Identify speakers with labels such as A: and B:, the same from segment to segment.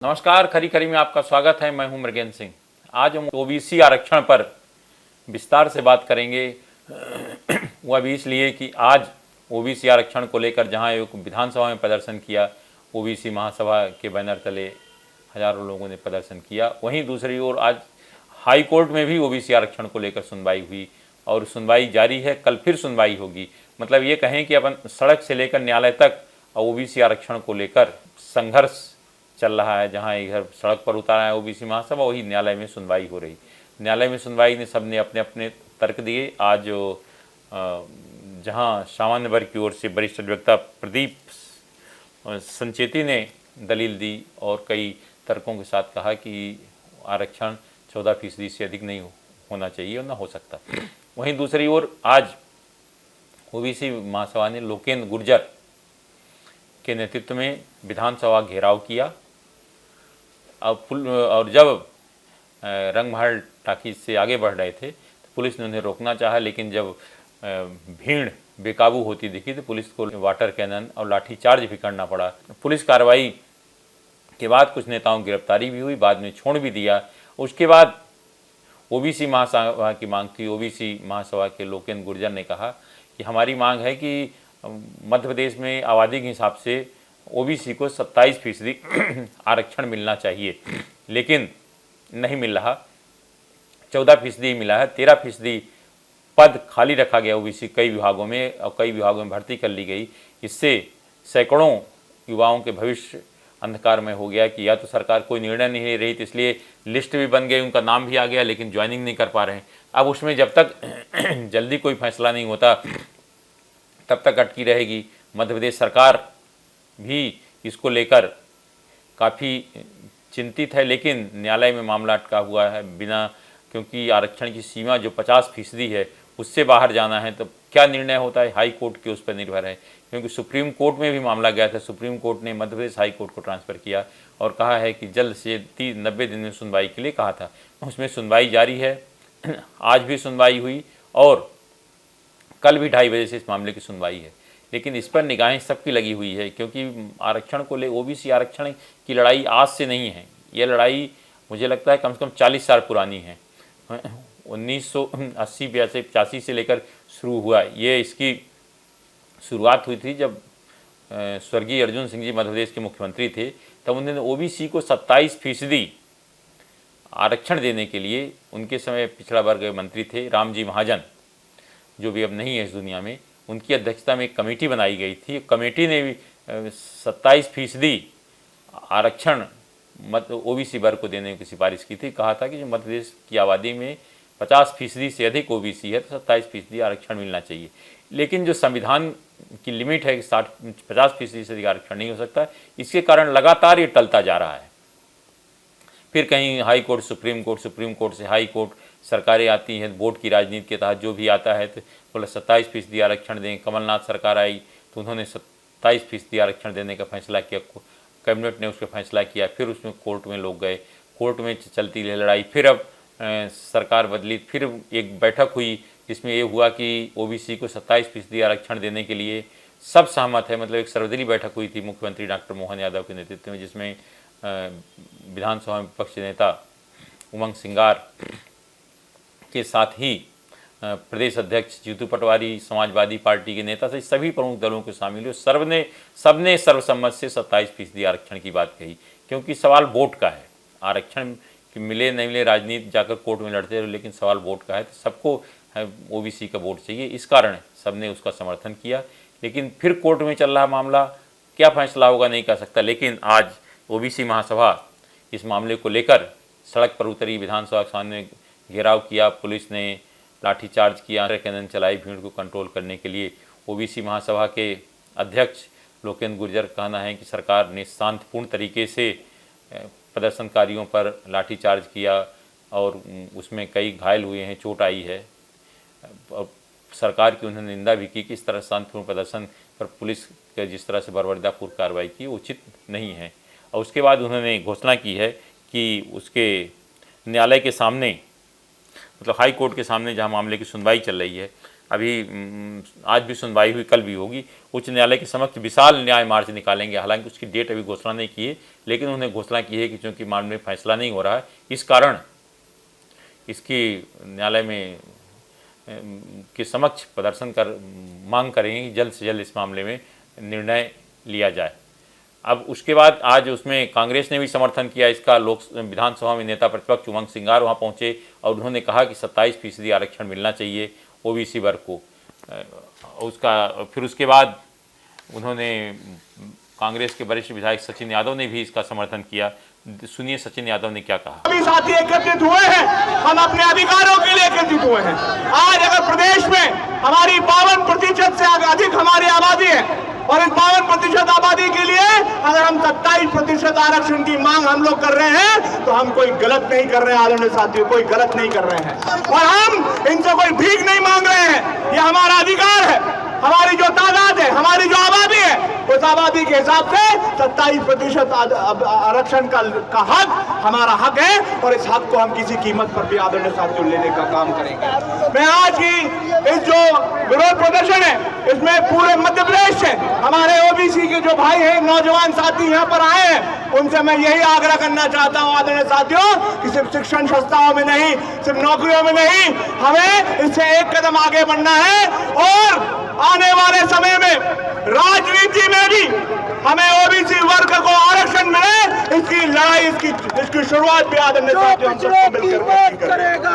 A: नमस्कार, खरी खरी में आपका स्वागत है। मैं हूं मृगेंद्र सिंह। आज हम ओबीसी आरक्षण पर विस्तार से बात करेंगे। वह भी इसलिए कि आज ओबीसी आरक्षण को लेकर जहां एक विधानसभा में प्रदर्शन किया, ओबीसी महासभा के बैनर तले हजारों लोगों ने प्रदर्शन किया, वहीं दूसरी ओर आज हाई कोर्ट में भी ओबीसी आरक्षण को लेकर सुनवाई हुई और सुनवाई जारी है। कल फिर सुनवाई होगी। मतलब ये कहें कि अपन सड़क से लेकर न्यायालय तक ओबीसी आरक्षण को लेकर संघर्ष चल रहा है। जहां इधर सड़क पर उतारा है ओबीसी महासभा, वही न्यायालय में सुनवाई हो रही। न्यायालय में सुनवाई ने सबने अपने अपने तर्क दिए। आज जहां सामान्य वर्ग की ओर से वरिष्ठ अधिवक्ता प्रदीप संचेती ने दलील दी और कई तर्कों के साथ कहा कि आरक्षण 14% से अधिक नहीं होना चाहिए और न हो सकता। वहीं दूसरी ओर आज ओबीसी महासभा ने लोकेंद्र गुर्जर के नेतृत्व में विधानसभा घेराव किया और जब रंगमहल टाकीज से आगे बढ़ रहे थे तो पुलिस ने उन्हें रोकना चाहा, लेकिन जब भीड़ बेकाबू होती दिखी तो पुलिस को वाटर कैनन और लाठीचार्ज भी करना पड़ा। पुलिस कार्रवाई के बाद कुछ नेताओं की गिरफ्तारी भी हुई, बाद में छोड़ भी दिया। उसके बाद ओबीसी महासभा की मांग थी। ओबीसी महासभा के लोकेंद्र गुर्जर ने कहा कि हमारी मांग है कि मध्य प्रदेश में आबादी के हिसाब से ओबीसी को 27% आरक्षण मिलना चाहिए, लेकिन नहीं मिल रहा। 14% मिला है। 13% पद खाली रखा गया ओबीसी कई विभागों में और कई विभागों में भर्ती कर ली गई। इससे सैकड़ों युवाओं के भविष्य अंधकार में हो गया कि या तो सरकार कोई निर्णय नहीं ले रही, तो इसलिए लिस्ट भी बन गई, उनका नाम भी आ गया, लेकिन ज्वाइनिंग नहीं कर पा रहे हैं। अब उसमें जब तक जल्दी कोई फैसला नहीं होता तब तक अटकी रहेगी। मध्य प्रदेश सरकार भी इसको लेकर काफ़ी चिंतित है, लेकिन न्यायालय में मामला अटका हुआ है बिना, क्योंकि आरक्षण की सीमा जो 50% है उससे बाहर जाना है तो क्या निर्णय होता है हाई कोर्ट के उस पर निर्भर है। क्योंकि सुप्रीम कोर्ट में भी मामला गया था। सुप्रीम कोर्ट ने मध्य प्रदेश हाई कोर्ट को ट्रांसफ़र किया और कहा है कि जल्द से 90 दिन में सुनवाई के लिए कहा था। उसमें सुनवाई जारी है। आज भी सुनवाई हुई और कल भी 2:30 बजे से इस मामले की सुनवाई है, लेकिन इस पर निगाहें सबकी लगी हुई है। क्योंकि आरक्षण को ले ओबीसी आरक्षण की लड़ाई आज से नहीं है। ये लड़ाई मुझे लगता है कम से कम 40 साल पुरानी है। 1980-85 से लेकर शुरू हुआ। ये इसकी शुरुआत हुई थी जब स्वर्गीय अर्जुन सिंह जी मध्य प्रदेश के मुख्यमंत्री थे, तब उन्होंने ओबीसी को 27% आरक्षण देने के लिए, उनके समय पिछड़ा वर्ग मंत्री थे रामजी महाजन, जो भी अब नहीं है इस दुनिया में, उनकी अध्यक्षता में एक कमेटी बनाई गई थी। कमेटी ने भी 27% आरक्षण ओबीसी वर्ग को देने की सिफारिश की थी। कहा था कि जो मध्य प्रदेश की आबादी में 50% से अधिक ओबीसी है तो 27% आरक्षण मिलना चाहिए। लेकिन जो संविधान की लिमिट है कि 50% से अधिक आरक्षण नहीं हो सकता, इसके कारण लगातार ये टलता जा रहा है। फिर कहीं हाई कोर्ट, सुप्रीम कोर्ट से हाई कोर्ट, सरकारें आती हैं वोट की राजनीति के तहत, जो भी आता है तो बोला 27% आरक्षण दें। कमलनाथ सरकार आई तो उन्होंने 27% आरक्षण देने का फैसला किया, कैबिनेट ने उसका फैसला किया, फिर उसमें कोर्ट में लोग गए, कोर्ट में चलती रही लड़ाई। फिर अब सरकार बदली, फिर एक बैठक हुई जिसमें ये हुआ कि ओबीसी को 27% आरक्षण देने के लिए सब सहमत है। मतलब एक सर्वदलीय बैठक हुई थी मुख्यमंत्री डॉक्टर मोहन यादव के नेतृत्व में, जिसमें विधानसभा में विपक्ष नेता उमंग सिंगार के साथ ही प्रदेश अध्यक्ष जीतू पटवारी, समाजवादी पार्टी के नेता से सभी प्रमुख दलों के शामिल हुए। सबने सर्वसम्मत से 27% आरक्षण की बात कही। क्योंकि सवाल वोट का है। आरक्षण मिले नहीं मिले राजनीति जाकर कोर्ट में लड़ते रहे, लेकिन सवाल वोट का है तो सबको ओबीसी का वोट चाहिए। इस कारण सबने उसका समर्थन किया। लेकिन फिर कोर्ट में चल रहा मामला, क्या फैसला होगा नहीं कह सकता। लेकिन आज ओबीसी महासभा इस मामले को लेकर सड़क पर उतरी, विधानसभा के सामने घेराव किया, पुलिस ने लाठीचार्ज किया, कैनन चलाई भीड़ को कंट्रोल करने के लिए। ओबीसी महासभा के अध्यक्ष लोकेंद्र गुर्जर का कहना है कि सरकार ने शांतिपूर्ण तरीके से प्रदर्शनकारियों पर लाठीचार्ज किया और उसमें कई घायल हुए हैं, चोट आई है। और सरकार की उन्होंने निंदा भी की कि इस तरह शांतिपूर्ण प्रदर्शन पर पुलिस के जिस तरह से बर्बरतापूर्वक कार्रवाई की उचित नहीं है। और उसके बाद उन्होंने घोषणा की है कि उसके न्यायालय के सामने, मतलब हाई कोर्ट के सामने जहां मामले की सुनवाई चल रही है, अभी आज भी सुनवाई हुई, कल भी होगी। उच्च न्यायालय के समक्ष विशाल न्याय मार्च निकालेंगे। हालांकि उसकी डेट अभी घोषणा नहीं की है, लेकिन उन्होंने घोषणा की है कि चूँकि मामले में फैसला नहीं हो रहा है, इस कारण इसकी न्यायालय में के समक्ष प्रदर्शन कर मांग करेंगे कि जल्द से जल्द इस मामले में निर्णय लिया जाए। अब उसके बाद आज उसमें कांग्रेस ने भी समर्थन किया इसका। विधानसभा में नेता प्रतिपक्ष उमंग सिंगार वहाँ पहुँचे और उन्होंने कहा कि 27% आरक्षण मिलना चाहिए ओबीसी वर्ग को। फिर उसके बाद उन्होंने कांग्रेस के वरिष्ठ विधायक सचिन यादव ने भी इसका समर्थन किया। सुनिए सचिन यादव ने क्या कहा।
B: सभी साथी एकत्रित हुए हैं, हम अपने अधिकारों के लिए एकत्रित हुए हैं। आज अगर प्रदेश में हमारी 52% से अधिक हमारी आबादी है और इस 52% आबादी के लिए अगर हम 27% आरक्षण की मांग हम लोग कर रहे हैं तो हम कोई गलत नहीं कर रहे हैं आदरणीय साथियों, कोई गलत नहीं कर रहे हैं और हम इनसे कोई भीख नहीं मांग रहे हैं। यह हमारा अधिकार है। हमारी जो तादाद है, हमारी जो आबादी है, उस आबादी के हिसाब से 27% आरक्षण का हक हमारा हक है और इस हक को हम किसी कीमत पर भी आदरणीय साथियों लेने का काम करेंगे। मैं आज की इस जो विरोध प्रदर्शन है इसमें पूरे मध्य प्रदेश से हमारे ओबीसी के जो भाई हैं, नौजवान साथी यहाँ पर आए हैं, उनसे मैं यही आग्रह करना चाहता हूँ आदरणीय साथियों कि सिर्फ शिक्षण संस्थाओं में नहीं, सिर्फ नौकरियों में नहीं, हमें इससे एक कदम आगे बढ़ना है और आने वाले समय में राजनीति में भी हमें ओबीसी वर्ग को आरक्षण मिले, इसकी लड़ाई, इसकी शुरुआत भी आदरणीय साथियों हम सबको मिलकर करेगा।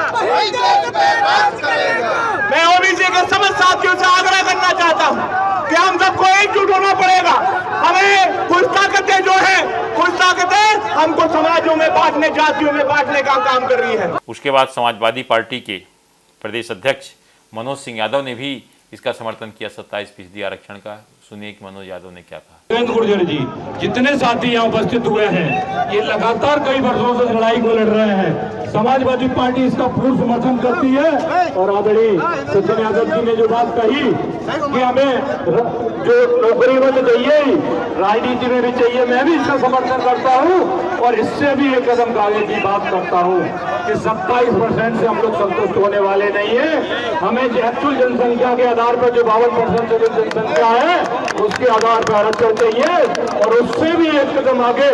B: मैं ओबीसी के समस्त साथियों से आग्रह करना चाहता हूं कि हम सबको एकजुट होना पड़ेगा। हमें कुछ ताकतें जो है, कुछ ताकतें हमको समाजों में बांटने, जातियों में बांटने का काम कर रही है।
A: उसके बाद समाजवादी पार्टी के प्रदेश अध्यक्ष मनोज सिंह यादव ने भी इसका समर्थन किया 27% आरक्षण का। सुनिए कि मनोज यादव ने क्या कहा।
C: सुरेंद्र गुर्जर जी, जितने साथी यहाँ उपस्थित हुए हैं, ये लगातार कई वर्षों से लड़ाई को लड़ रहे हैं। समाजवादी पार्टी इसका पूर्ण समर्थन करती है और आदरणीय सचिन यादव जी ने जो बात कही कि हमें जो नौकरी में तो चाहिए, राजनीति में भी चाहिए, मैं भी इसका समर्थन करता हूँ और इससे भी एक कदम आगे की बात करता हूँ कि 27% से हम लोग संतुष्ट होने वाले नहीं है। हमें एक्चुअल जनसंख्या के आधार पर जो 52% से जनसंख्या है उसके आधार पर आरक्षण चाहिए और उससे भी एक कदम आगे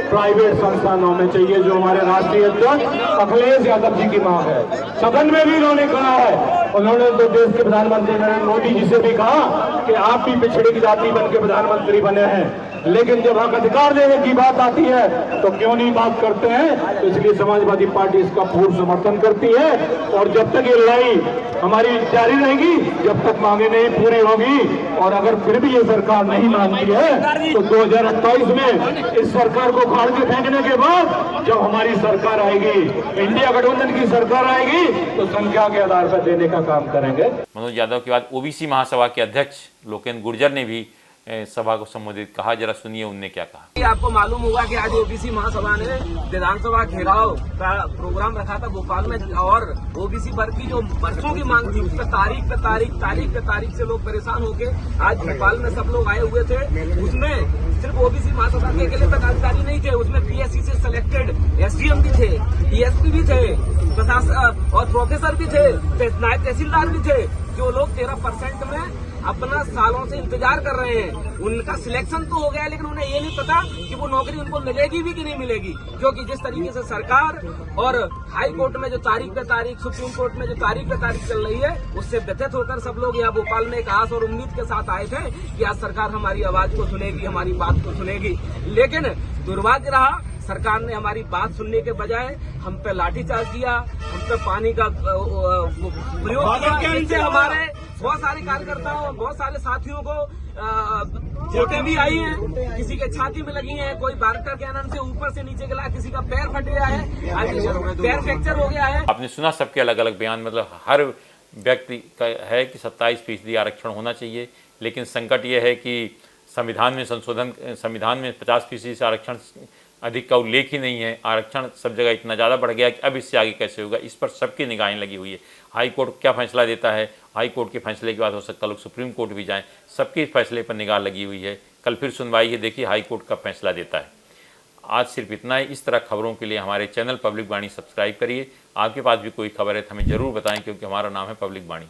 C: प्राइवेट संस्थानों में चाहिए, जो हमारे राष्ट्रीय अध्यक्ष अखिलेश यादव जी की मांग है। सदन में भी उन्होंने कहा है, उन्होंने तो देश के प्रधानमंत्री नरेंद्र मोदी जी से भी कहा कि आप भी पिछड़ी जाति बन के प्रधानमंत्री बने हैं, लेकिन जब हक अधिकार देने की बात आती है तो क्यों नहीं बात करते हैं। तो इसलिए समाजवादी पार्टी इसका पूर्ण समर्थन करती है और जब तक ये लड़ाई हमारी जारी रहेगी, जब तक मांगे नहीं पूरी होगी और अगर फिर भी ये सरकार नहीं मानती है तो 2028 में इस सरकार को उखाड़ के फेंकने के बाद जब हमारी सरकार आएगी, इंडिया गठबंधन की सरकार आएगी, तो संख्या के आधार पर देने का काम करेंगे।
A: मनोज यादव के बाद ओबीसी महासभा के अध्यक्ष लोकेन्द्र गुर्जर ने भी सभा को संबोधित कहा। जरा सुनिए उनने क्या कहा।
D: आपको मालूम होगा कि आज ओबीसी महासभा ने विधानसभा घेराव का प्रोग्राम रखा था भोपाल में और ओबीसी वर्ग की जो वर्षों की मांग थी उस पर तारीख पे से लोग परेशान होके आज भोपाल में सब लोग आए हुए थे। उसमें सिर्फ ओबीसी महासभा के अकेले पदाधिकारी नहीं थे, उसमें पीएससी से सिलेक्टेड एसडीएम भी थे, डीएसपी भी थे, प्रशासन और प्रोफेसर भी थे, नायब तहसीलदार भी थे, जो लोग 13% में अपना सालों से इंतजार कर रहे हैं। उनका सिलेक्शन तो हो गया लेकिन उन्हें ये नहीं पता कि वो नौकरी उनको मिलेगी भी कि नहीं मिलेगी, क्योंकि जिस तरीके से सरकार और हाई कोर्ट में जो तारीख पे तारीख, सुप्रीम कोर्ट में जो तारीख पे तारीख चल रही है, उससे व्यथित होकर सब लोग यहाँ भोपाल में एक आस और उम्मीद के साथ आए थे कि आज सरकार हमारी आवाज को सुनेगी, हमारी बात को सुनेगी। लेकिन दुर्भाग्य रहा, सरकार ने हमारी बात सुनने के बजाय हम पे लाठीचार्ज किया, हम पे पानी का प्रयोग किया, जिससे हमारे बहुत सारे कार्यकर्ताओं, बहुत सारे साथियों को चोटें भी आई हैं, किसी के छाती में लगी हैं, कोई बारकर कैनन से ऊपर से नीचे गिरा, किसी का पैर फट गया है, पैर फ्रैक्चर हो गया है।
A: आपने सुना सबके अलग अलग बयान, मतलब हर व्यक्ति का है कि 27% आरक्षण होना चाहिए, लेकिन संकट यह है कि संविधान में 50% से आरक्षण अधिक का उल्लेख ही नहीं है। आरक्षण सब जगह इतना ज़्यादा बढ़ गया कि अब इससे आगे कैसे होगा, इस पर सबकी निगाहें लगी हुई है। हाई कोर्ट क्या फैसला देता है, हाई कोर्ट के फैसले के बाद हो सकता है लोग सुप्रीम कोर्ट भी जाएं, सबके फैसले पर निगाह लगी हुई है। कल फिर सुनवाई है, देखिए हाई कोर्ट का फैसला देता है। आज सिर्फ इतना ही। इस तरह खबरों के लिए हमारे चैनल पब्लिक वाणी सब्सक्राइब करिए। आपके पास भी कोई खबर है तो हमें ज़रूर बताएं, क्योंकि हमारा नाम है पब्लिक वाणी।